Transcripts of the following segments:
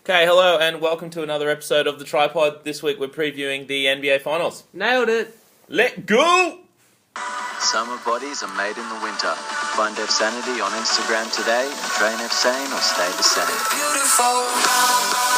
Okay, hello and welcome to another episode of the TryPod. This week we're previewing the NBA Finals. Nailed it. Let go! Summer bodies are made in the winter. Find evsanity on Instagram today and train evsane or stay the same. Beautiful.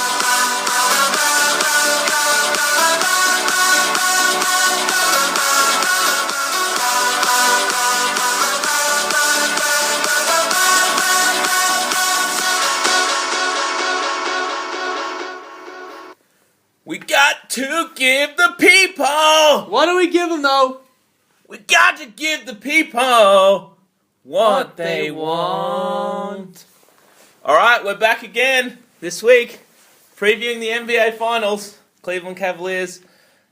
We got to give the people! What do we give them though? We got to give the people what they want. Alright, we're back again this week, previewing the NBA Finals, Cleveland Cavaliers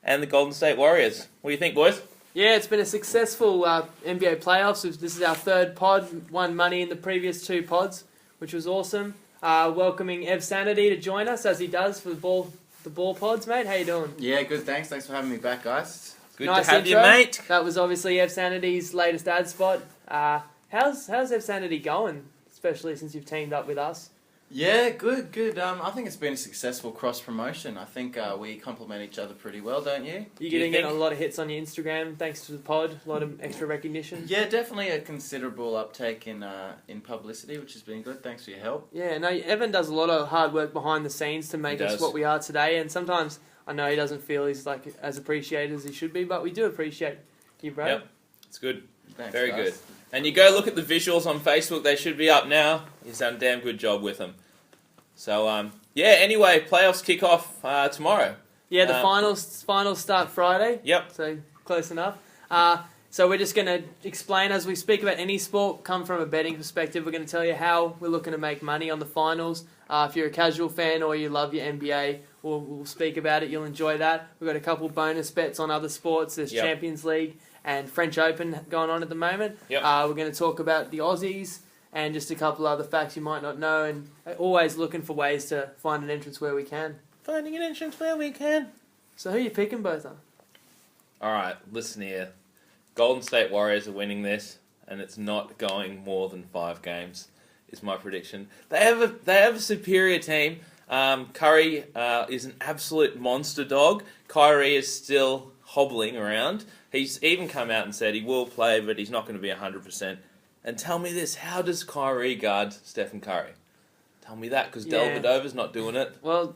and the Golden State Warriors. What do you think, boys? Yeah, it's been a successful NBA playoffs. This is our third pod, won money in the previous two pods, which was awesome. Welcoming evsanity to join us as he does for the ball pods, mate. How you doing? Yeah, good, thanks. Thanks for having me back, guys. Good nice to have intro. you, mate. That was obviously evsanity's latest ad spot. How's evsanity going, especially since you've teamed up with us? Yeah, good. I think it's been a successful cross-promotion. I think we complement each other pretty well, don't you? You're getting a lot of hits on your Instagram thanks to the pod, a lot of extra recognition. Yeah, definitely a considerable uptake in publicity, which has been good. Thanks for your help. Yeah, no, Evan does a lot of hard work behind the scenes to make us what we are today, and sometimes I know he doesn't feel he's like as appreciated as he should be, but we do appreciate you, bro. Yep, it's good. Thanks, Very guys. good. And you go look at the visuals on Facebook, they should be up now. He's done a damn good job with them. So, anyway, playoffs kick off tomorrow. Yeah, the finals start Friday. Yep. So, close enough. So we're just going to explain as we speak about any sport, come from a betting perspective. We're going to tell you how we're looking to make money on the finals. If you're a casual fan or you love your NBA, we'll speak about it. You'll enjoy that. We've got a couple bonus bets on other sports. There's Champions League and French Open going on at the moment. Yep. We're going to talk about the Aussies and just a couple other facts you might not know, and always looking for ways to find an entrance where we can. Finding an entrance where we can. So who are you picking, both of? Alright, listen here. Golden State Warriors are winning this, and it's not going more than 5 games, is my prediction. They have a superior team. Curry is an absolute monster dog. Kyrie is still hobbling around. He's even come out and said he will play, but he's not going to be 100%. And tell me this, how does Kyrie guard Stephen Curry? Tell me that, because Dellavedova's not doing it. Well,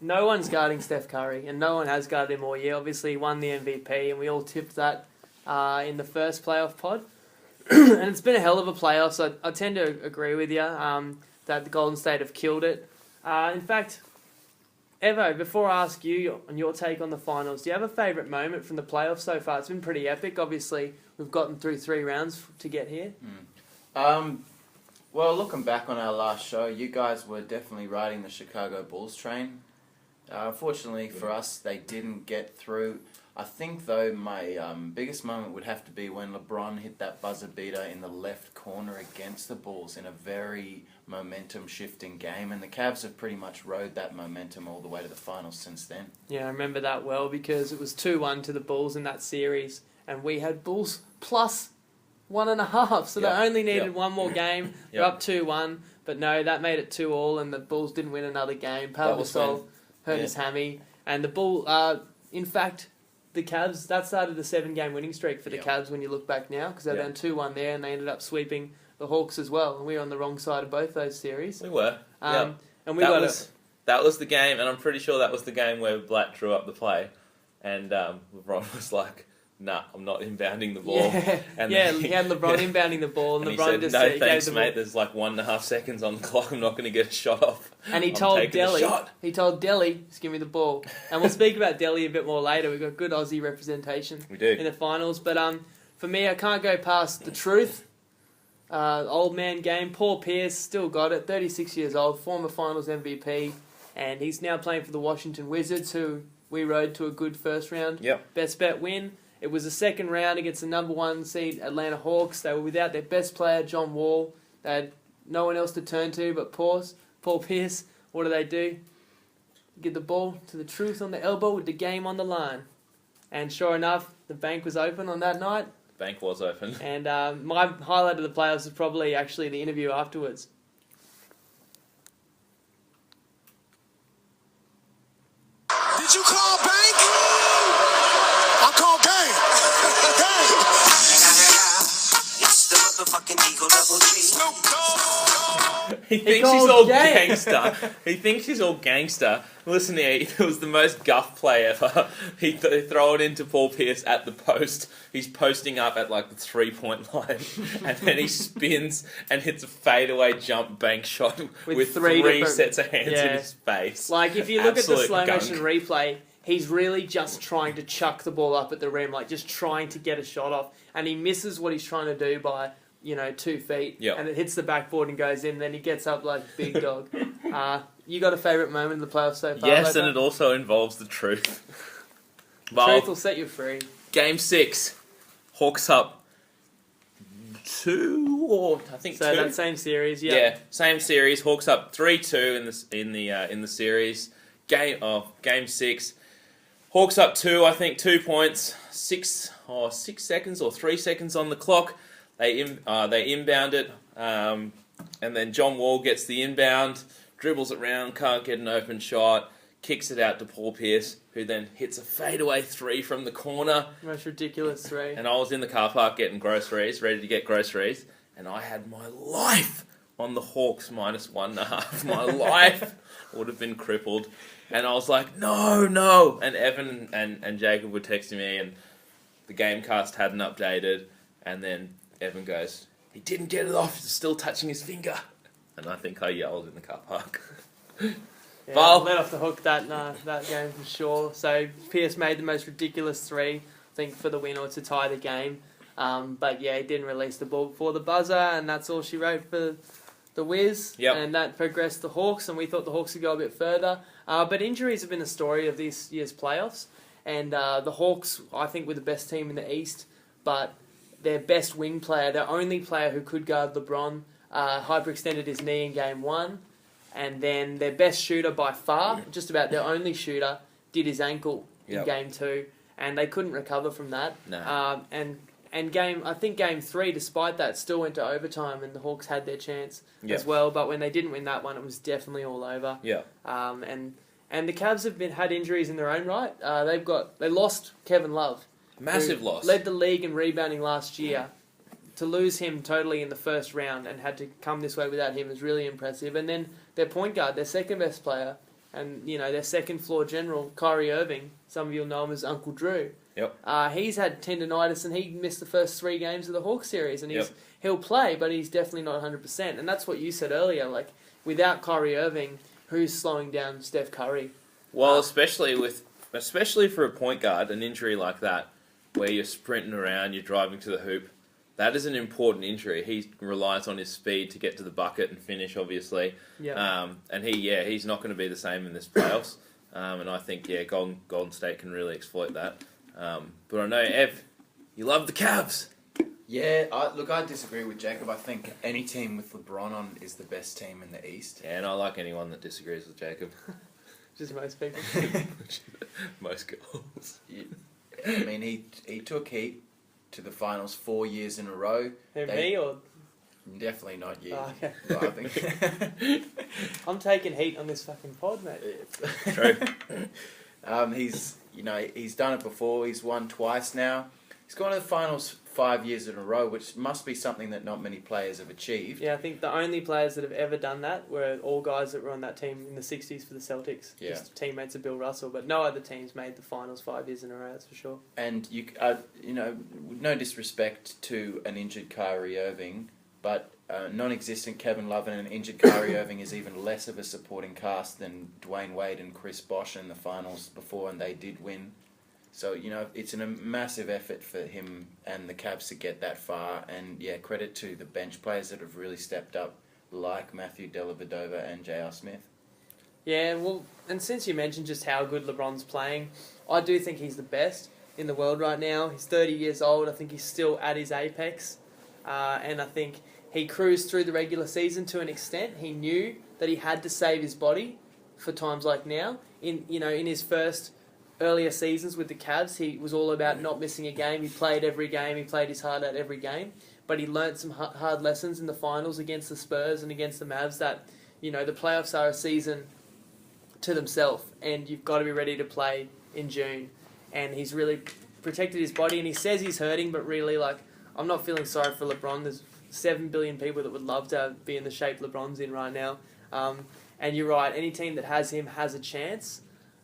no one's guarding Steph Curry, and no one has guarded him all year. Obviously, he won the MVP, and we all tipped that in the first playoff pod. And it's been a hell of a playoff, so I tend to agree with you that the Golden State have killed it. In fact, Evo, before I ask you on your take on the finals, do you have a favourite moment from the playoffs so far? It's been pretty epic. Obviously, we've gotten through 3 rounds to get here. Well, looking back on our last show, you guys were definitely riding the Chicago Bulls train. Unfortunately for us, they didn't get through. I think, though, my biggest moment would have to be when LeBron hit that buzzer beater in the left corner against the Bulls in a very momentum-shifting game, and the Cavs have pretty much rode that momentum all the way to the finals since then. Yeah, I remember that well because it was 2-1 to the Bulls in that series, and we had Bulls plus 1.5, so they only needed one more game. They're up 2-1, but no, that made it 2-2, and the Bulls didn't win another game. Pau Gasol hurt his hammy, and the in fact, the Cavs, that started the 7-game winning streak for the Cavs when you look back now, because they're down 2-1 there, and they ended up sweeping the Hawks as well, and we were on the wrong side of both those series. We were. And that was the game, and I'm pretty sure that was the game where Black drew up the play, and LeBron was like, "Nah, I'm not inbounding the ball." Yeah, he had LeBron inbounding the ball, and LeBron he said, "No thanks, mate. There's like 1.5 seconds on the clock. I'm not going to get a shot off." And he told Delhi, "Just give me the ball." And we'll speak about Delhi a bit more later. We've got good Aussie representation in the finals, but for me, I can't go past the truth. Old man game. Paul Pierce still got it. 36 years old, former Finals MVP, and he's now playing for the Washington Wizards, who we rode to a good first round. Best bet win. It was the second round against the number 1 seed Atlanta Hawks. They were without their best player, John Wall. They had no one else to turn to but Paul Pierce. What do? Give the ball to the truth on the elbow with the game on the line. And sure enough, the bank was open on that night. Bank was open. And my highlight of the playoffs is probably actually the interview afterwards. did you call bank? I called gang. It's the motherfucking Eagle Double G. Snoop Dogg. He thinks he's all gangster. He thinks he's all gangster. Listen here, it was the most guff play ever. He throw it into Paul Pierce at the post. He's posting up at like the 3-point line, and then he spins and hits a fadeaway jump bank shot with three sets of hands in his face. Like if you look at the slow motion replay, he's really just trying to chuck the ball up at the rim, like just trying to get a shot off, and he misses what he's trying to do by 2 feet, and it hits the backboard and goes in. Then he gets up like a big dog. You got a favourite moment in the playoffs so far? Yes, and it also involves the truth. Truth will set you free. Game 6, Hawks up 2 or I think 2. So that same series, yeah, same series. Hawks up 3-2 in the series. Game 6, Hawks up 2. I think 2 points, 6 seconds or 3 seconds on the clock. They inbound it, and then John Wall gets the inbound, dribbles it round, can't get an open shot, kicks it out to Paul Pierce, who then hits a fadeaway 3 from the corner. Most ridiculous 3. And I was in the car park getting groceries, ready to get groceries, and I had my life on the Hawks -1.5. My life would have been crippled. And I was like, no. And Evan and Jacob were texting me, and the Gamecast hadn't updated, and then Evan goes, he didn't get it off, he's still touching his finger. And I think I yelled in the car park. Yeah, let off the hook that game for sure. So Pierce made the most ridiculous 3, I think, for the win or to tie the game. But yeah, he didn't release the ball before the buzzer, and that's all she wrote for the Wiz. Yep. And that progressed the Hawks, and we thought the Hawks would go a bit further. But injuries have been the story of this year's playoffs. And the Hawks, I think, were the best team in the East, but their best wing player, their only player who could guard LeBron, hyperextended his knee in Game 1. And then their best shooter by far, just about their only shooter, did his ankle in Game 2. And they couldn't recover from that. No. And Game 3, despite that, still went to overtime, and the Hawks had their chance as well. But when they didn't win that one, it was definitely all over. Yeah. And the Cavs have had injuries in their own right. They lost Kevin Love. Massive loss. Led the league in rebounding last year. To lose him totally in the first round and had to come this way without him is really impressive. And then their point guard, their second best player, and their second floor general, Kyrie Irving. Some of you'll know him as Uncle Drew. Yep. He's had tendonitis, and he missed the first 3 games of the Hawks series. And he'll play, but he's definitely not 100%. And that's what you said earlier. Like without Kyrie Irving, who's slowing down Steph Curry? Well, especially for a point guard, an injury like that, where you're sprinting around, you're driving to the hoop, that is an important injury. He relies on his speed to get to the bucket and finish, obviously. Yeah. And he's not going to be the same in this playoffs. And I think Golden State can really exploit that. But I know Ev, you love the Cavs. Yeah, I disagree with Jacob. I think any team with LeBron on is the best team in the East. Yeah, and I like anyone that disagrees with Jacob. Just most people. Most girls. I mean, he took Heat to the finals 4 years in a row. Me or? Definitely not you. Oh, okay. But I think I'm taking heat on this fucking pod, mate. True. He's done it before. He's won twice now. He's gone to the finals 5 years in a row, which must be something that not many players have achieved. Yeah, I think the only players that have ever done that were all guys that were on that team in the 60s for the Celtics. Yeah. Just teammates of Bill Russell, but no other teams made the finals 5 years in a row, that's for sure. And no disrespect to an injured Kyrie Irving, but non-existent Kevin Love and an injured Kyrie Irving is even less of a supporting cast than Dwayne Wade and Chris Bosh in the finals before, and they did win. So, it's a massive effort for him and the Cavs to get that far. And, credit to the bench players that have really stepped up, like Matthew Dellavedova and J.R. Smith. Yeah, well, and since you mentioned just how good LeBron's playing, I do think he's the best in the world right now. He's 30 years old. I think he's still at his apex. And I think he cruised through the regular season to an extent. He knew that he had to save his body for times like now. In his first earlier seasons with the Cavs, he was all about not missing a game. He played every game. He played his heart out every game. But he learnt some hard lessons in the finals against the Spurs and against the Mavs that, the playoffs are a season to themselves, and you've got to be ready to play in June. And he's really protected his body, and he says he's hurting, but really, like, I'm not feeling sorry for LeBron. There's 7 billion people that would love to be in the shape LeBron's in right now. And you're right, any team that has him has a chance.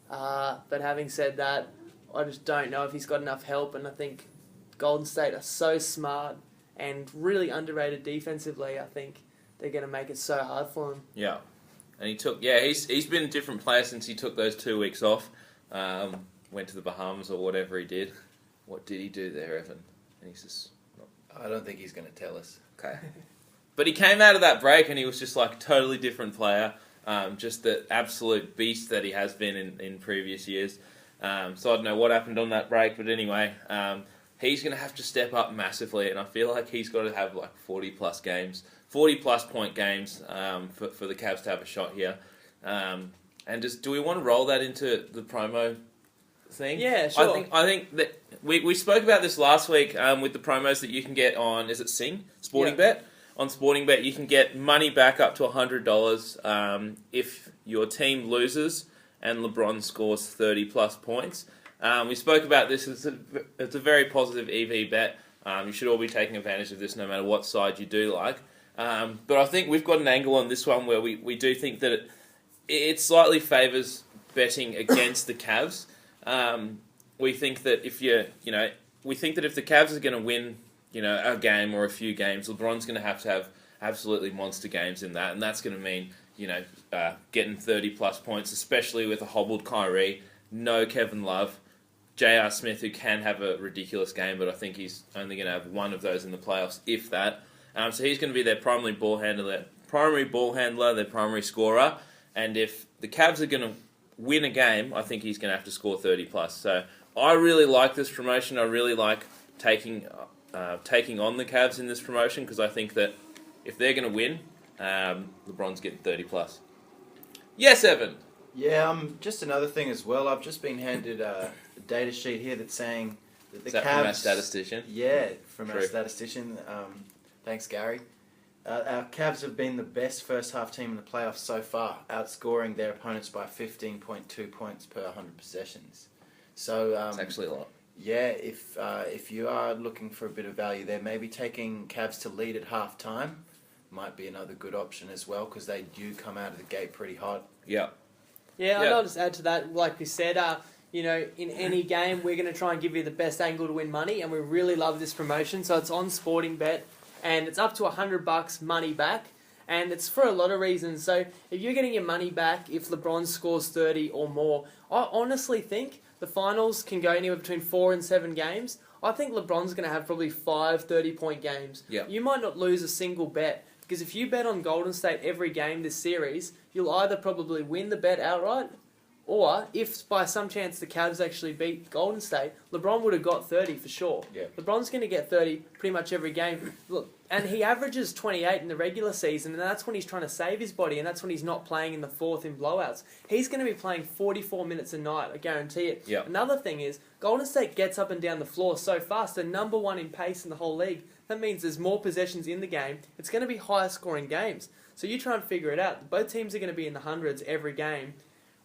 But having said that, I just don't know if he's got enough help, and I think Golden State are so smart and really underrated defensively. I think they're going to make it so hard for him. Yeah. And he's been a different player since he took those 2 weeks off. Went to the Bahamas or whatever he did. What did he do there, Evan? And he's just... I don't think he's going to tell us. Okay. But he came out of that break and he was just like a totally different player. Just the absolute beast that he has been in previous years. So I don't know what happened on that break, but anyway, he's going to have to step up massively, and I feel like he's got to have like 40-plus games, 40-plus point games for the Cavs to have a shot here. And just, do we want to roll that into the promo thing? Yeah, sure. I think that we spoke about this last week with the promos that you can get on, is it Sing? Sporting Bet? On Sporting Bet, you can get money back up to $100 if your team loses and LeBron scores 30-plus points. We spoke about this. It's a very positive EV bet. You should all be taking advantage of this no matter what side you do like. But I think we've got an angle on this one where we do think that it slightly favours betting against the Cavs. We think that if the Cavs are going to win, a game or a few games, LeBron's going to have absolutely monster games in that, and that's going to mean, getting 30-plus points, especially with a hobbled Kyrie, no Kevin Love, J.R. Smith, who can have a ridiculous game, but I think he's only going to have one of those in the playoffs, if that. So he's going to be their primary ball handler, their primary scorer, and if the Cavs are going to win a game, I think he's going to have to score 30-plus. So I really like this promotion. I really like taking on the Cavs in this promotion, because I think that if they're going to win, LeBron's getting 30-plus. Yes, Evan? Yeah, just another thing as well. I've just been handed a data sheet here that's saying that the Cavs... from our statistician? Yeah, from our statistician. Thanks, Gary. Our Cavs have been the best first-half team in the playoffs so far, outscoring their opponents by 15.2 points per 100 possessions. So it's actually a lot. Yeah, if you are looking for a bit of value there, maybe taking Cavs to lead at half-time might be another good option as well, because they do come out of the gate pretty hot. Yeah. Yeah, I'll just add to that, like we said, in any game, we're going to try and give you the best angle to win money, and we really love this promotion. So it's on Sporting Bet, and it's up to $100 money back, and it's for a lot of reasons. So if you're getting your money back, if LeBron scores 30 or more, I honestly think the finals can go anywhere between 4 and 7 games. I think LeBron's going to have probably 5 30-point games. Yeah. You might not lose a single bet, because if you bet on Golden State every game this series, you'll either probably win the bet outright, or if by some chance the Cavs actually beat Golden State, LeBron would have got 30 for sure. Yeah. LeBron's going to get 30 pretty much every game. Look, and he averages 28 in the regular season, and that's when he's trying to save his body, and that's when he's not playing in the fourth in blowouts. He's going to be playing 44 minutes a night, I guarantee it. Yeah. Another thing is, Golden State gets up and down the floor so fast. They're number one in pace in the whole league. That means there's more possessions in the game. It's going to be higher scoring games. So you try and figure it out. Both teams are going to be in the hundreds every game.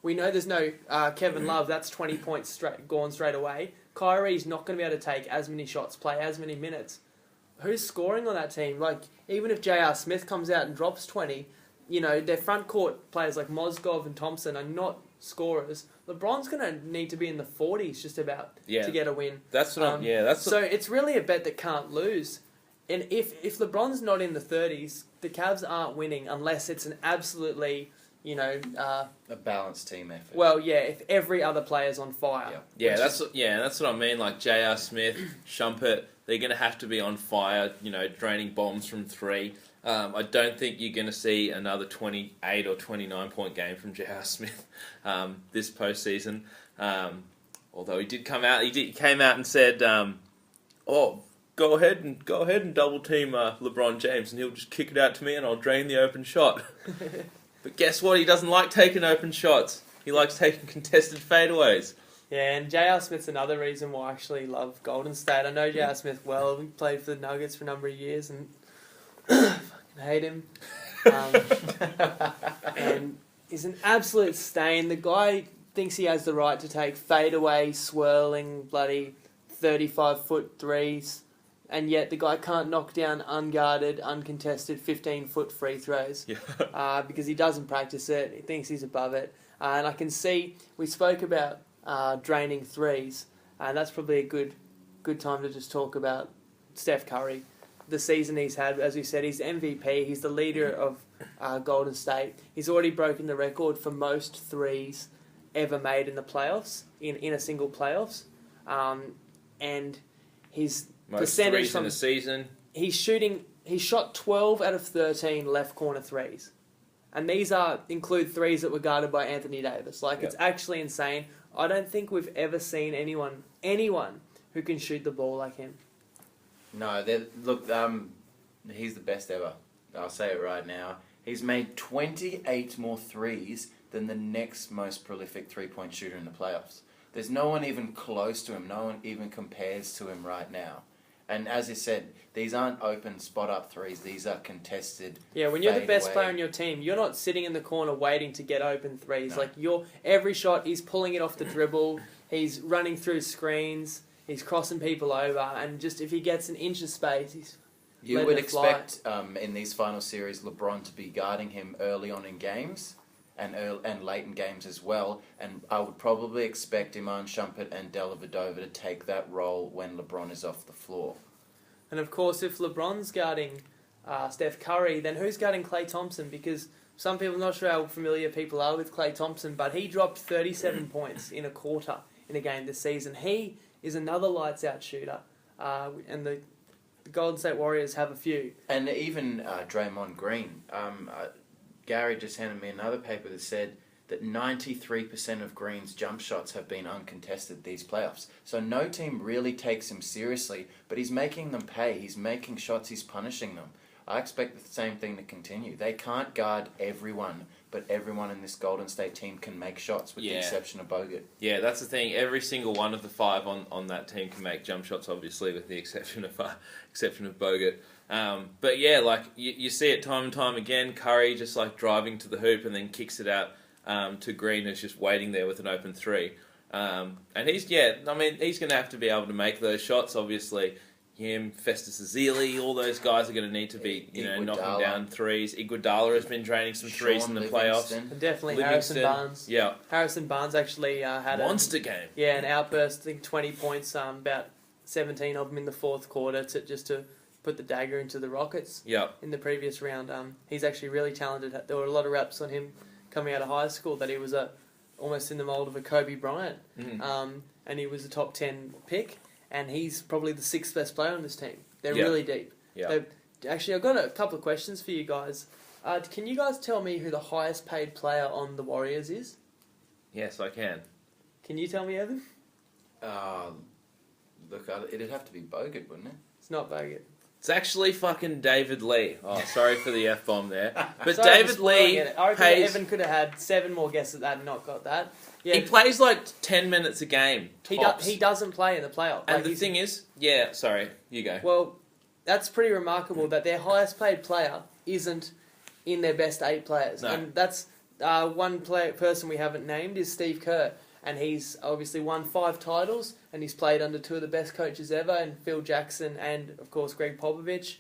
We know there's no Kevin Love. That's 20 points gone straight away. Kyrie's not going to be able to take as many shots, play as many minutes. Who's scoring on that team? Like, even if J.R. Smith comes out and drops 20, their front court players like Mozgov and Thompson are not scorers. LeBron's going to need to be in the 40s just about to get a win. That's what So it's really a bet that can't lose. And if LeBron's not in the 30s, the Cavs aren't winning unless it's an absolutely, a balanced team effort. Well, yeah, if every other player's on fire. Yeah, that's what I mean. Like J.R. Smith, Shumpert, they're going to have to be on fire, draining bombs from 3. I don't think you're going to see another 28 or 29-point game from J.R. Smith this postseason. Although he came out and said, go ahead and double team LeBron James, and he'll just kick it out to me, and I'll drain the open shot. But guess what? He doesn't like taking open shots. He likes taking contested fadeaways. Yeah, and J.R. Smith's another reason why I actually love Golden State. I know J.R. Smith well. He played for the Nuggets for a number of years, and fucking hate him. And is an absolute stain. The guy thinks he has the right to take fadeaway, swirling, bloody 35-foot threes, and yet the guy can't knock down unguarded, uncontested 15-foot free throws because he doesn't practice it. He thinks he's above it. And I can see, we spoke about draining threes, and that's probably a good time to just talk about Steph Curry. The season he's had, as we said, he's MVP. He's the leader of Golden State. He's already broken the record for most threes ever made in the playoffs, in a single playoffs. And his most percentage threes in the season. He shot 12 out of 13 left corner threes. And these include threes that were guarded by Anthony Davis. It's actually insane. I don't think we've ever seen anyone who can shoot the ball like him. No, he's the best ever. I'll say it right now. He's made 28 more threes than the next most prolific three-point shooter in the playoffs. There's no one even close to him. No one even compares to him right now. And as you said, these aren't open spot-up threes. These are contested. Yeah, when you're the best player on your team, you're not sitting in the corner waiting to get open threes. No. Every shot, he's pulling it off the dribble. He's running through screens. He's crossing people over, and just if he gets an inch of space, you would expect in these final series LeBron to be guarding him early on in games and late in games as well. And I would probably expect Iman Shumpert and Dellavedova to take that role when LeBron is off the floor. And of course, if LeBron's guarding Steph Curry, then who's guarding Klay Thompson? Because some people, not sure how familiar people are with Klay Thompson, but he dropped 37 points in a quarter in a game this season. He is another lights-out shooter, and the Golden State Warriors have a few. And even Draymond Green. Gary just handed me another paper that said that 93% of Green's jump shots have been uncontested these playoffs. So no team really takes him seriously, but he's making them pay. He's making shots, he's punishing them. I expect the same thing to continue. They can't guard everyone, but everyone in this Golden State team can make shots with the exception of Bogut. Yeah, that's the thing. Every single one of the five on that team can make jump shots, obviously, with the exception of Bogut. But yeah, you see it time and time again. Curry just driving to the hoop and then kicks it out to Green, who's just waiting there with an open three. And he's going to have to be able to make those shots, obviously. Him, Festus Ezeli, all those guys are going to need to be, knocking down threes. Iguodala has been draining some threes in the playoffs. And definitely Harrison Barnes. Yeah. Harrison Barnes actually had monster game. Yeah, an outburst, I think 20 points, about 17 of them in the fourth quarter to put the dagger into the Rockets. Yeah. In the previous round. He's actually really talented. There were a lot of raps on him coming out of high school that he was almost in the mold of a Kobe Bryant. Mm-hmm. And he was a top 10 pick. And he's probably the sixth best player on this team. They're really deep. Yeah. Actually, I've got a couple of questions for you guys. Can you guys tell me who the highest paid player on the Warriors is? Yes, I can. Can you tell me, Evan? Look, it'd have to be Bogut, wouldn't it? It's not Bogut. It's actually fucking David Lee. Oh, sorry for the F-bomb there. But David Lee pays... Evan could have had 7 more guesses at that and not got that. Yeah. He plays 10 minutes a game, tops. He doesn't play in the playoffs. And the thing is... Yeah, sorry, you go. Well, that's pretty remarkable that their highest paid player isn't in their best 8 players. No. And that's one person we haven't named is Steve Kerr. And he's obviously won 5 titles, and he's played under 2 of the best coaches ever, and Phil Jackson and, of course, Greg Popovich.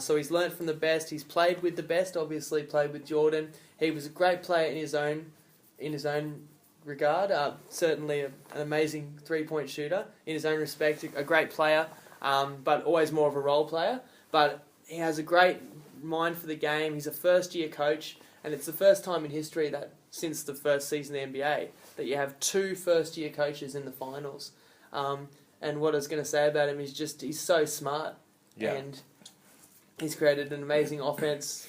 So he's learnt from the best. He's played with the best, obviously played with Jordan. He was a great player in his own regard. Certainly an amazing three-point shooter in his own respect. A great player, but always more of a role player. But he has a great mind for the game. He's a first-year coach, and it's the first time in history that since the first season of the NBA that you have 2 first-year coaches in the finals. And what I was going to say about him is just he's so smart. Yeah. And he's created an amazing offense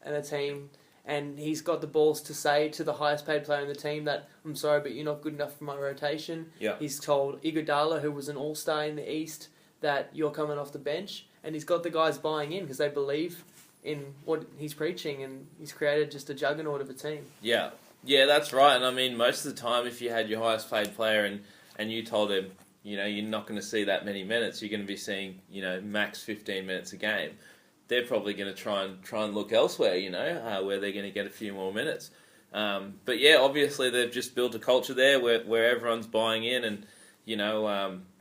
and a team. And he's got the balls to say to the highest paid player in the team that, I'm sorry, but you're not good enough for my rotation. Yeah. He's told Iguodala, who was an all-star in the East, that you're coming off the bench. And he's got the guys buying in because they believe in what he's preaching, and he's created just a juggernaut of a team. Yeah. Yeah, that's right. And I mean, most of the time, if you had your highest paid player and you told him, you're not going to see that many minutes, you're going to be seeing, max 15 minutes a game, they're probably going to try and look elsewhere, where they're going to get a few more minutes. But yeah, obviously they've just built a culture there where everyone's buying in, and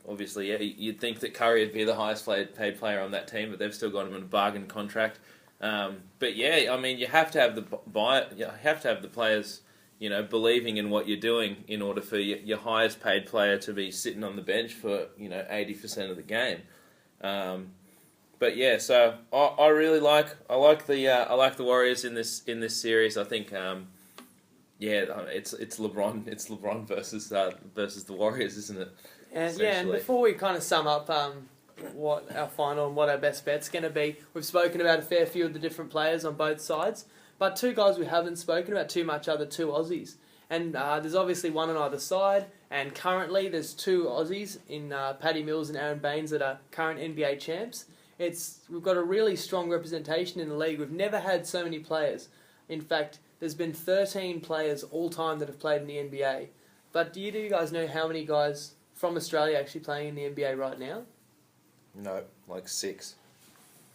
obviously, yeah, you'd think that Curry would be the highest paid player on that team, but they've still got him in a bargain contract. But yeah, I mean, you have to have the players, believing in what you're doing in order for your highest paid player to be sitting on the bench for 80% of the game. But yeah, so I really like the Warriors in this series. I think it's LeBron versus the Warriors, isn't it? And before we kind of sum up what our final and what our best bet's going to be, we've spoken about a fair few of the different players on both sides, but two guys we haven't spoken about too much are the two Aussies. And there's obviously one on either side, and currently there's two Aussies in Paddy Mills and Aaron Baines that are current NBA champs. We've got a really strong representation in the league. We've never had so many players. In fact, there's been 13 players all time that have played in the NBA. But do you guys know how many guys from Australia actually playing in the NBA right now? No, like 6.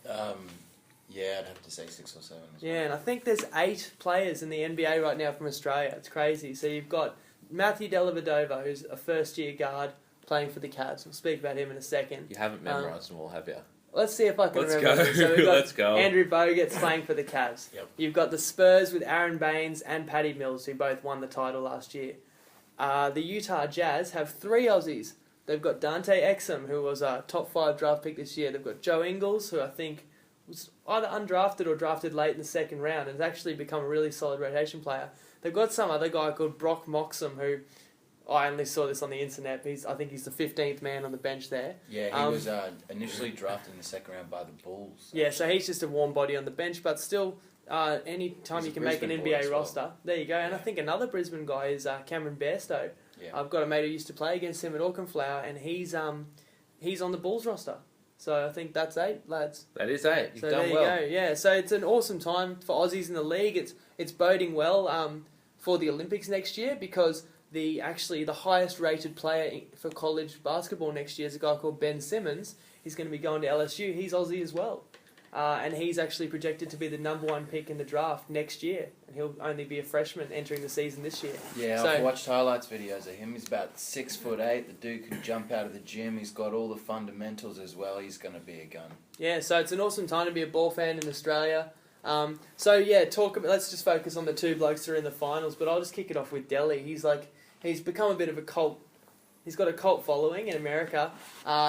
Yeah, I'd have to say 6 or 7. Yeah, and I think there's 8 players in the NBA right now from Australia. It's crazy. So you've got Matthew Dellavedova, who's a first-year guard playing for the Cavs. We'll speak about him in a second. You haven't memorised them all, have you? Let's see if I can remember. Let's go. So we've got Let's go. Andrew Bogut's playing for the Cavs. Yep. You've got the Spurs with Aaron Baines and Paddy Mills, who both won the title last year. The Utah Jazz have 3 Aussies. They've got Dante Exum, who was a top 5 draft pick this year. They've got Joe Ingles, who I think was either undrafted or drafted late in the second round and has actually become a really solid rotation player. They've got some other guy called Brock Moxham, who I only saw this on the internet. But I think he's the 15th man on the bench there. Yeah, he was initially drafted in the second round by the Bulls. Yeah, so he's just a warm body on the bench, but still, any time you can make an NBA roster, there you go. And I think another Brisbane guy is Cameron Bairstow. Yeah. I've got a mate who used to play against him at Auchenflower, and he's on the Bulls roster. So I think that's 8, lads. That is 8. You've so done there well. You go. Yeah, so it's an awesome time for Aussies in the league. It's boding well for the Olympics next year, because the highest rated player for college basketball next year is a guy called Ben Simmons. He's going to be going to LSU. He's Aussie as well. And he's actually projected to be the number 1 pick in the draft next year. And he'll only be a freshman entering the season this year. Yeah, so, I've watched highlights videos of him. He's about 6'8". The dude can jump out of the gym. He's got all the fundamentals as well. He's going to be a gun. Yeah, so it's an awesome time to be a ball fan in Australia. Let's just focus on the 2 blokes that are in the finals. But I'll just kick it off with Delhi. He's become a bit of a cult. He's got a cult following in America.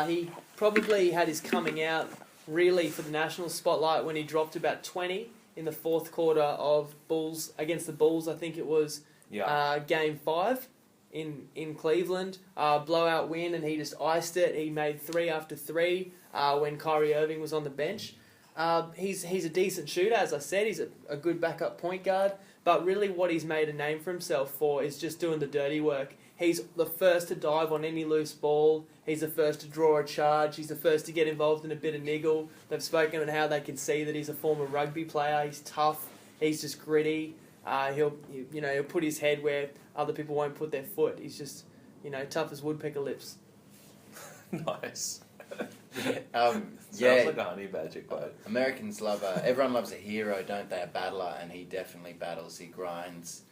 He probably had his coming out really for the national spotlight when he dropped about 20 in the 4th quarter of Bulls against the Bulls. I think it was Game 5 in Cleveland. Blowout win, and he just iced it. He made 3 after 3 when Kyrie Irving was on the bench. He's a decent shooter, as I said. He's a good backup point guard. But really what he's made a name for himself for is just doing the dirty work. He's the first to dive on any loose ball. He's the first to draw a charge. He's the first to get involved in a bit of niggle. They've spoken on how they can see that he's a former rugby player. He's tough. He's just gritty. He'll put his head where other people won't put their foot. He's just, tough as woodpecker lips. Nice. Sounds like a honey badger quote. Americans everyone loves a hero, don't they? A battler, and he definitely battles. He grinds.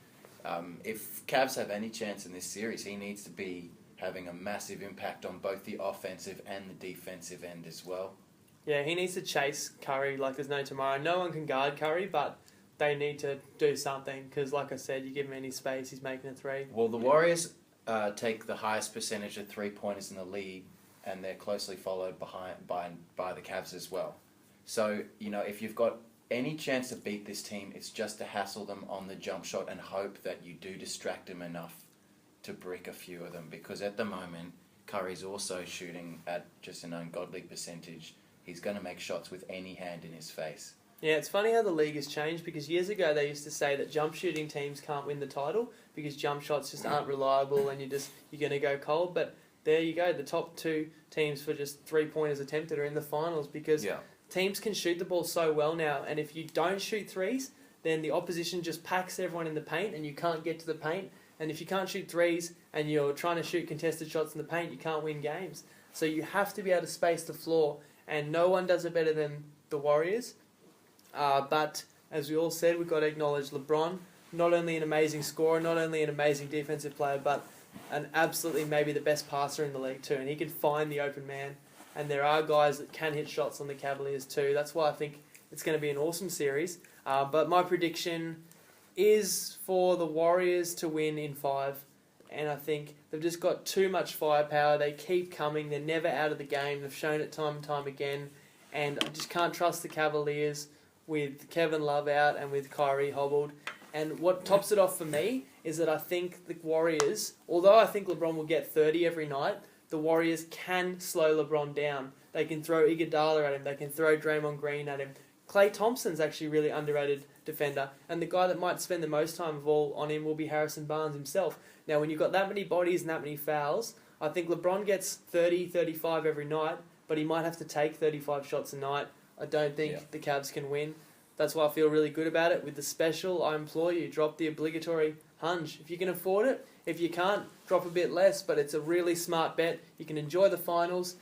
If Cavs have any chance in this series, he needs to be having a massive impact on both the offensive and the defensive end as well. Yeah, he needs to chase Curry like there's no tomorrow. No one can guard Curry, but they need to do something because, like I said, you give him any space, he's making a 3. Well, the Warriors take the highest percentage of 3-pointers in the league, and they're closely followed by the Cavs as well. So, if you've got any chance to beat this team, it's just to hassle them on the jump shot and hope that you do distract them enough to brick a few of them, because at the moment Curry's also shooting at just an ungodly percentage. He's going to make shots with any hand in his face. Yeah, it's funny how the league has changed, because years ago they used to say that jump shooting teams can't win the title because jump shots just aren't reliable and you're going to go cold. But there you go, the top 2 teams for just 3-pointers attempted are in the finals, because teams can shoot the ball so well now, and if you don't shoot threes, then the opposition just packs everyone in the paint and you can't get to the paint. And if you can't shoot threes and you're trying to shoot contested shots in the paint, you can't win games. So you have to be able to space the floor, and no one does it better than the Warriors. But as we all said, we've got to acknowledge LeBron. not only an amazing scorer, not only an amazing defensive player, but an absolutely maybe the best passer in the league too. And he can find the open man. And there are guys that can hit shots on the Cavaliers too. That's why I think it's going to be an awesome series. But my prediction is for the Warriors to win in 5. And I think they've just got too much firepower. They keep coming. They're never out of the game. They've shown it time and time again. And I just can't trust the Cavaliers with Kevin Love out and with Kyrie hobbled. And what tops it off for me is that I think the Warriors, although I think LeBron will get 30 every night, the Warriors can slow LeBron down. They can throw Iguodala at him. They can throw Draymond Green at him. Klay Thompson's actually a really underrated defender. And the guy that might spend the most time of all on him will be Harrison Barnes himself. Now, when you've got that many bodies and that many fouls, I think LeBron gets 30, 35 every night, but he might have to take 35 shots a night. I don't think the Cavs can win. That's why I feel really good about it. With the special, I implore you, drop the obligatory hunch. If you can afford it, if you can't, drop a bit less, but it's a really smart bet. You can enjoy the finals.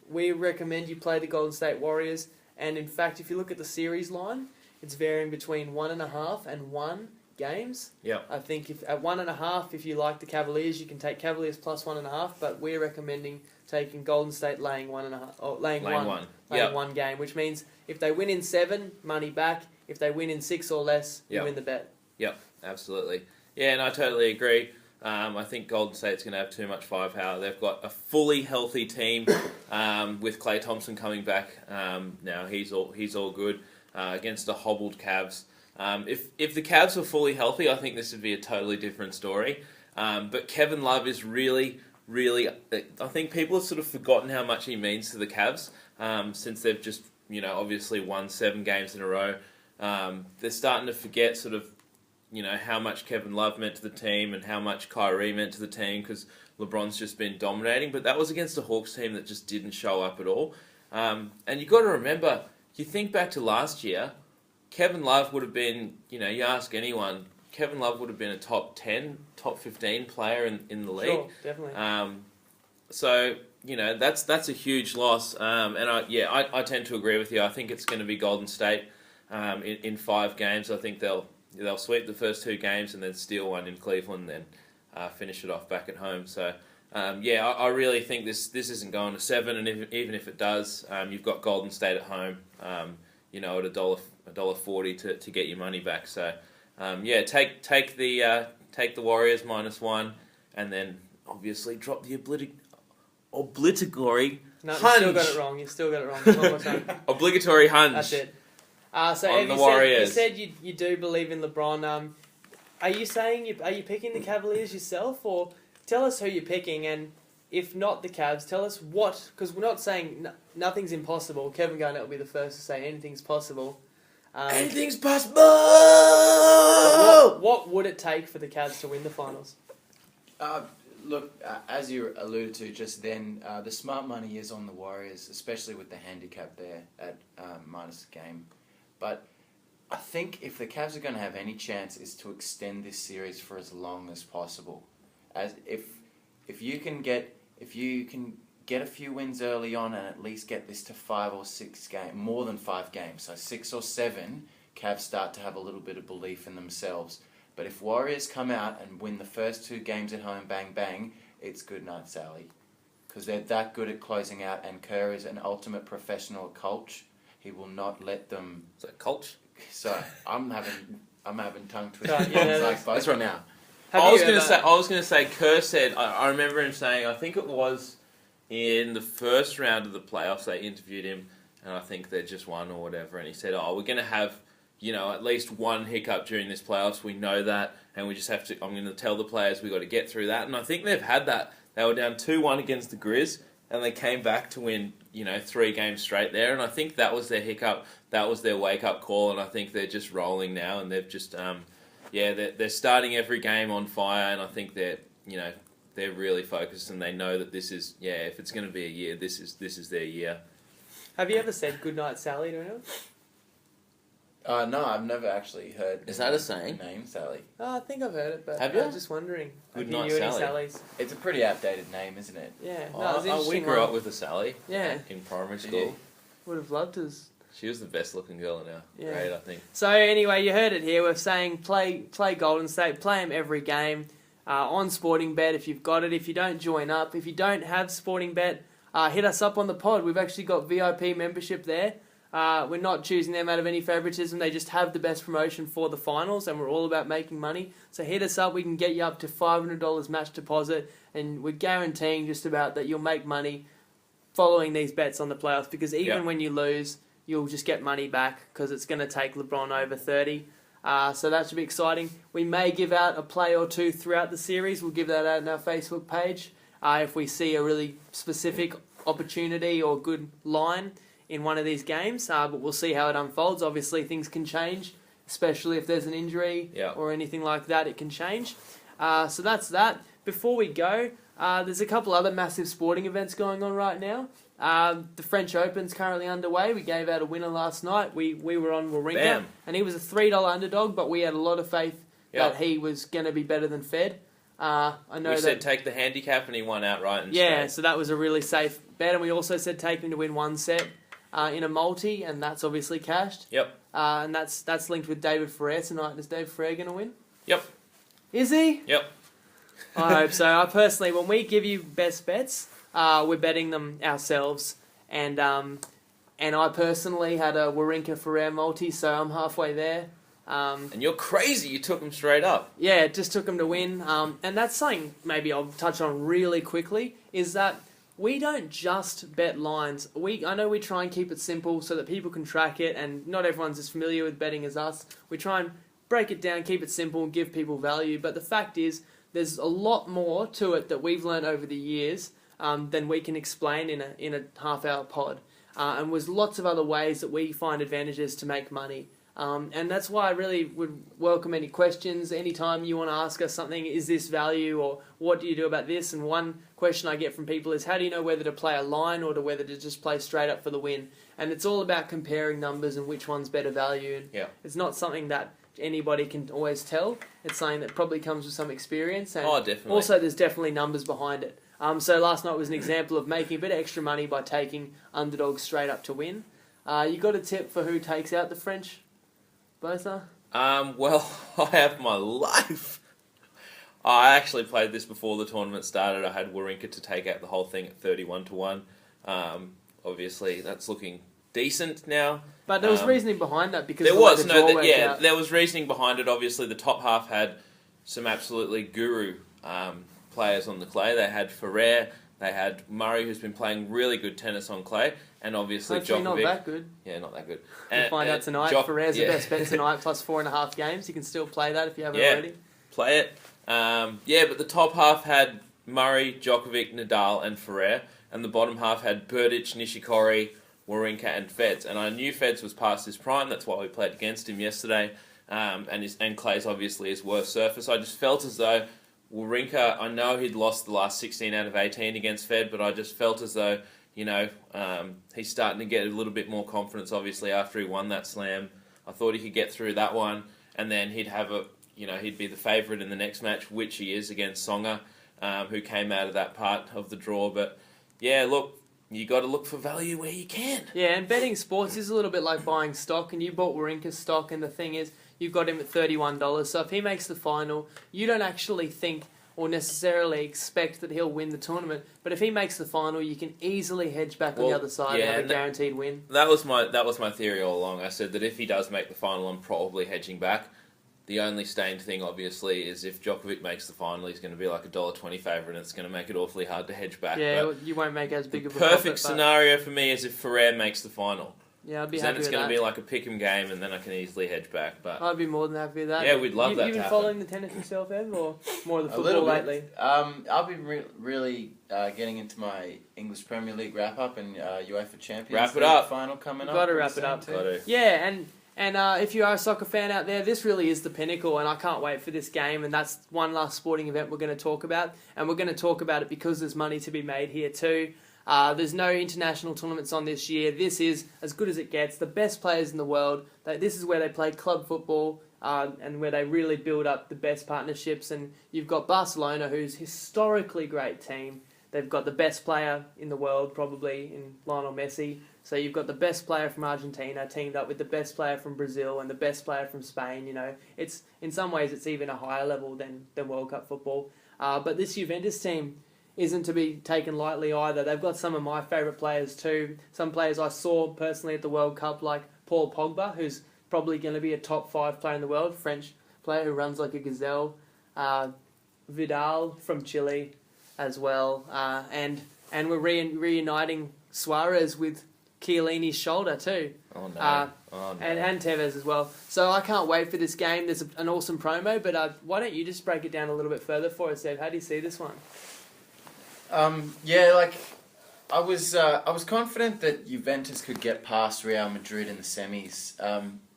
We recommend you play the Golden State Warriors. And in fact, if you look at the series line, it's varying between 1.5 and 1 games. Yeah. I think if at 1.5, if you like the Cavaliers, you can take Cavaliers plus 1.5. But we're recommending taking Golden State laying 1.5 or laying one game, which means if they win in 7, money back. If they win in 6 or less, you win the bet. Yep, absolutely. Yeah, and I totally agree. I think Golden State's going to have too much firepower. They've got a fully healthy team with Klay Thompson coming back. Now he's all good against the hobbled Cavs. If the Cavs were fully healthy, I think this would be a totally different story. But Kevin Love is really, I think people have sort of forgotten how much he means to the Cavs since they've just, obviously won 7 games in a row. They're starting to forget sort of, how much Kevin Love meant to the team and how much Kyrie meant to the team because LeBron's just been dominating. But that was against a Hawks team that just didn't show up at all. And you've got to remember, you think back to last year, Kevin Love would have been, you ask anyone, Kevin Love would have been a top 10, top 15 player in the league. Sure, definitely. So, that's a huge loss. And I tend to agree with you. I think it's going to be Golden State in 5 games. I think they'll sweep the first 2 games and then steal one in Cleveland and then finish it off back at home. So, I really think this isn't going to 7, and even if it does, you've got Golden State at home, at $1.40 to get your money back. So, take the Warriors -1, and then obviously drop the obligatory hunch. You still got it wrong. One more time. Obligatory hunch. That's it. So on the Warriors. You said you do believe in LeBron. Are you saying are you picking the Cavaliers yourself, or tell us who you're picking? And if not the Cavs, tell us what, because we're not saying nothing's impossible. Kevin Garnett will be the first to say anything's possible. Anything's possible. What would it take for the Cavs to win the finals? Look, as you alluded to just then, the smart money is on the Warriors, especially with the handicap there at minus a game. But I think if the Cavs are going to have any chance, is to extend this series for as long as possible. As if you can get a few wins early on and at least get this to 5 or 6 games, more than 5 games, so 6 or 7, Cavs start to have a little bit of belief in themselves. But if Warriors come out and win the first 2 games at home, bang bang, it's good night, Sally, because they're that good at closing out. And Kerr is an ultimate professional coach. He will not let them. Is that coach? So I'm having tongue twisters like both right now. I was gonna say Kerr said. I remember him saying. I think it was in the first round of the playoffs. They interviewed him, and I think they just won or whatever. And he said, "Oh, we're gonna have, at least one hiccup during this playoffs. We know that, and we just have to. I'm going to tell the players we got to get through that." And I think they've had that. They were down 2-1 against the Grizz, and they came back to win, 3 games straight there. And I think that was their hiccup. That was their wake-up call. And I think they're just rolling now. And they've just, they're starting every game on fire. And I think they're really focused. And they know that this is, if it's going to be a year, this is their year. Have you ever said goodnight, Sally, to anyone? No, I've never actually heard. Is that a saying? Name Sally. Oh, I think I've heard it, but have you? I was just wondering. Good have night, you knew Sally. any Sallys? It's a pretty outdated name, isn't it? Yeah. No, we grew up with a Sally. Yeah. In primary school. Yeah. Would have loved to She was the best looking girl in our grade, I think. So anyway, you heard it here. We're saying play Golden State, play them every game on Sporting Bet if you've got it. If you don't, join up. If you don't have Sporting Bet, hit us up on the pod. We've actually got VIP membership there. We're not choosing them out of any favoritism. They just have the best promotion for the finals, and we're all about making money. So hit us up. We can get you up to $500 match deposit, and we're guaranteeing just about that you'll make money following these bets on the playoffs, because even when you lose, you'll just get money back because it's going to take LeBron over 30. So that should be exciting. We may give out a play or two throughout the series. We'll give that out on our Facebook page if we see a really specific opportunity or good line in one of these games. But we'll see how it unfolds. Obviously, things can change, especially if there's an injury or anything like that. It can change. So that's that. Before we go, there's a couple other massive sporting events going on right now. The French Open's currently underway. We gave out a winner last night. We were on Wawrinka, and he was a $3 underdog, but we had a lot of faith that he was going to be better than Fed. I know we said take the handicap, and he won outright. So that was a really safe bet, and we also said take him to win one set in a multi, and that's obviously cashed. And that's linked with David Ferrer tonight. Is David Ferrer going to win? Is he? I hope so. I personally, when we give you best bets, we're betting them ourselves, and I personally had a Wawrinka Ferrer multi, so I'm halfway there. And you're crazy, you took him straight up. Yeah, just took him to win. And that's something maybe I'll touch on really quickly, is that we don't just bet lines. I know we try and keep it simple so that people can track it, and not everyone's as familiar with betting as us. We try and break it down, keep it simple, and give people value. But the fact is, there's a lot more to it that we've learned over the years than we can explain in a half-hour pod. And there's lots of other ways that we find advantages to make money. And that's why I really would welcome any questions. Anytime you want to ask us something, is this value, or what do you do about this? And one question I get from people is, how do you know whether to play a line or whether to just play straight up for the win? And it's all about comparing numbers and which one's better value. And it's not something that anybody can always tell. It's something that probably comes with some experience. And definitely. Also, there's definitely numbers behind it. So last night was an example of making a bit of extra money by taking underdogs straight up to win. You got a tip for who takes out the French? Both are? Well, I have my life. I actually played this before the tournament started. I had Wawrinka to take out the whole thing at 31-1. Obviously, that's looking decent now. But there was reasoning behind that, because there was reasoning behind it. Obviously, the top half had some absolutely guru players on the clay. They had Ferrer, they had Murray, who's been playing really good tennis on clay, and obviously Djokovic. Not that good. Yeah, not that good. We'll find out tonight. Ferrer's the best bet tonight, plus 4.5 games. You can still play that if you haven't already. Play it. But the top half had Murray, Djokovic, Nadal, and Ferrer, and the bottom half had Berdych, Nishikori, Wawrinka, and Feds. And I knew Feds was past his prime. That's why we played against him yesterday. And Clay's obviously his worst surface. I just felt as though Wawrinka, I know he'd lost the last 16 out of 18 against Fed, but I just felt as though, he's starting to get a little bit more confidence, obviously, after he won that slam. I thought he could get through that one, and then he'd have he'd be the favourite in the next match, which he is against Tsonga, who came out of that part of the draw. But, look, you got to look for value where you can. Yeah, and betting sports is a little bit like buying stock, and you bought Wawrinka's stock, and the thing is, you've got him at $31. So if he makes the final, you don't actually think or necessarily expect that he'll win the tournament. But if he makes the final, you can easily hedge back on the other side and have a guaranteed win. That was my theory all along. I said that if he does make the final, I'm probably hedging back. The only stained thing, obviously, is if Djokovic makes the final, he's going to be like $1.20 favourite, and it's going to make it awfully hard to hedge back. Yeah, but you won't make as big of a profit. Perfect scenario for me is if Ferrer makes the final. Yeah, I'd be then happy with that. Then it's going to be like a pick-em game, and then I can easily hedge back. But I'd be more than happy with that. Yeah, we'd love that. You to been following the tennis yourself, Ev, or more of the football a little lately? I've been really getting into my English Premier League wrap-up and UEFA Champions League final coming up. Got to wrap it up. Yeah, and if you are a soccer fan out there, this really is the pinnacle, and I can't wait for this game. And that's one last sporting event we're going to talk about, and we're going to talk about it because there's money to be made here too. There's no international tournaments on this year. This is as good as it gets. The best players in the world. This is where they play club football and where they really build up the best partnerships. And you've got Barcelona, who's a historically great team. They've got the best player in the world, probably, in Lionel Messi. So you've got the best player from Argentina teamed up with the best player from Brazil and the best player from Spain. It's in some ways it's even a higher level than World Cup football. But this Juventus team isn't to be taken lightly either. They've got some of my favourite players too. Some players I saw personally at the World Cup, like Paul Pogba, who's probably going to be a top 5 player in the world, French player who runs like a gazelle. Vidal from Chile as well. And we're reuniting Suarez with Chiellini's shoulder too. Oh no. And Tevez as well. So I can't wait for this game. There's an awesome promo, but why don't you just break it down a little bit further for us, Dave? How do you see this one? I was confident that Juventus could get past Real Madrid in the semis,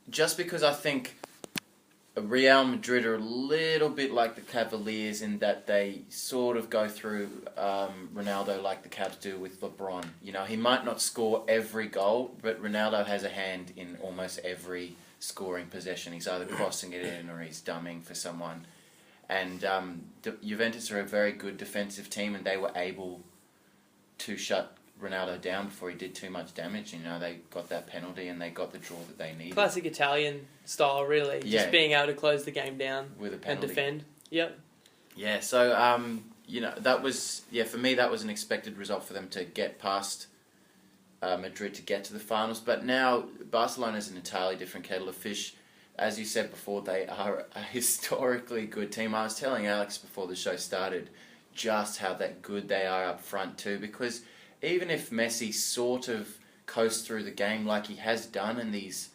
just because I think Real Madrid are a little bit like the Cavaliers in that they sort of go through Ronaldo like the Cavs do with LeBron. He might not score every goal, but Ronaldo has a hand in almost every scoring possession. He's either crossing it in or he's dumbing for someone. And Juventus are a very good defensive team, and they were able to shut Ronaldo down before he did too much damage. They got that penalty and they got the draw that they needed. Classic Italian style, really. Yeah. Just being able to close the game down with a penalty and defend. Yep. Yeah, so that was for me that was an expected result for them to get past Madrid to get to the finals. But now Barcelona is an entirely different kettle of fish. As you said before, they are a historically good team. I was telling Alex before the show started just how that good they are up front too, because even if Messi sort of coasts through the game like he has done in these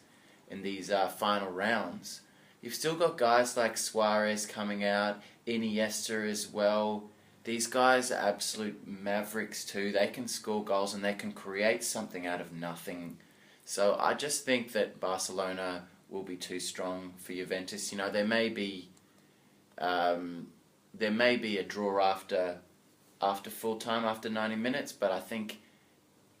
final rounds, you've still got guys like Suarez coming out, Iniesta as well. These guys are absolute mavericks too. They can score goals and they can create something out of nothing. So I just think that Barcelona will be too strong for Juventus. There may be a draw after full time, after 90 minutes, but I think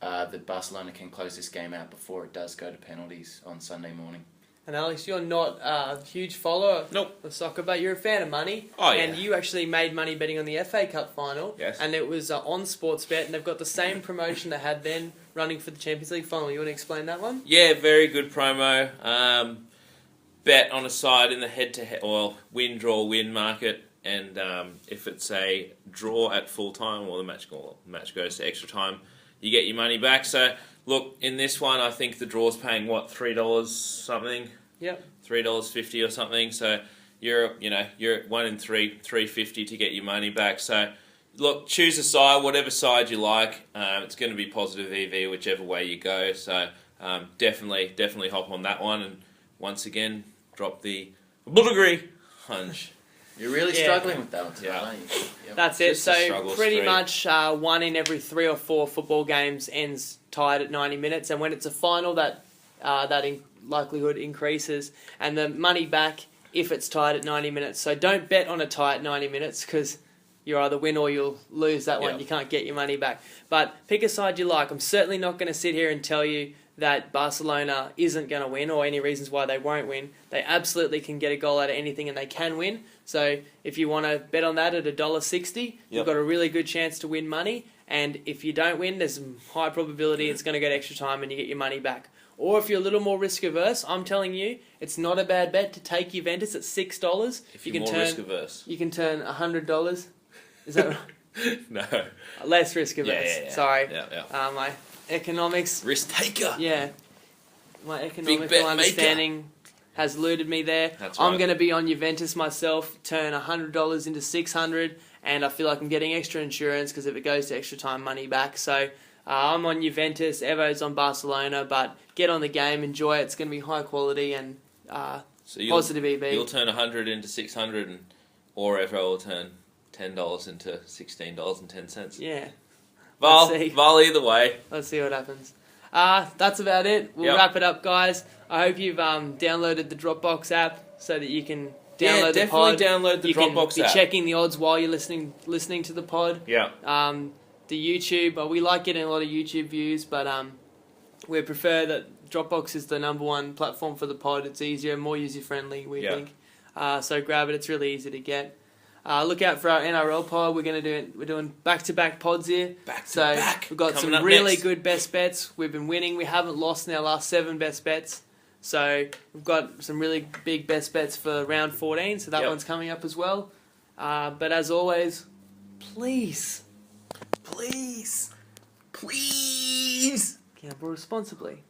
that Barcelona can close this game out before it does go to penalties on Sunday morning. And Alex, you're not a huge follower of soccer, but you're a fan of money. Oh, yeah. And you actually made money betting on the FA Cup final. Yes. And it was on Sportsbet, and they've got the same promotion they had then running for the Champions League final. You want to explain that one? Yeah, very good promo. Bet on a side in the head-to-head, or win-draw-win market. And if it's a draw at full time or the match goes to extra time, you get your money back. So, look, in this one, I think the draw's paying, $3 something? Yep. $3.50 or something. So, you're at 1 in 3, $3.50 to get your money back. So, look, choose a side, whatever side you like. It's going to be positive EV whichever way you go. So, definitely hop on that one. And once again, drop the Bulgari hunch. You're really struggling with that one today, aren't you? Yep. That's it. Just a So pretty much 1 in every 3 or 4 football games ends tied at 90 minutes, and when it's a final, that likelihood increases, and the money back if it's tied at 90 minutes. So don't bet on a tie at 90 minutes because you either win or you'll lose that one. Yep. You can't get your money back. But pick a side you like. I'm certainly not going to sit here and tell you that Barcelona isn't going to win or any reasons why they won't win. They absolutely can get a goal out of anything and they can win. So if you want to bet on that at $1.60, you've got a really good chance to win money. And if you don't win, there's a high probability it's going to go to extra time and you get your money back. Or if you're a little more risk averse, I'm telling you, it's not a bad bet to take Juventus at $6. If you're more risk averse. You can turn $100. Is that right? No. Less risk averse. Yeah. Sorry. Yeah. My economics. Risk taker. Yeah. My economical understanding has eluded me there. That's right. I'm going to be on Juventus myself, turn $100 into $600, and I feel like I'm getting extra insurance because if it goes to extra time, money back. So I'm on Juventus, Evo's on Barcelona, but get on the game, enjoy it. It's going to be high quality and positive EV. You'll turn 100 into 600, or Evo will turn $10 into $16.10. Yeah. Val, either way. Let's see what happens. That's about it. We'll wrap it up, guys. I hope you've downloaded the Dropbox app so that you can download the pod. Definitely download the Dropbox app. You can be checking the odds while you're listening to the pod. Yeah. The YouTube, we like getting a lot of YouTube views, but we prefer that Dropbox is the number one platform for the pod. It's easier, more user-friendly, we think. So grab it. It's really easy to get. Look out for our NRL pod. We're doing back-to-back pods here. Back-to-back. We've got Coming some up really next. good best bets. We've been winning. We haven't lost in our last 7 best bets. So we've got some really big best bets for round 14. So that one's coming up as well. But as always, please gamble responsibly.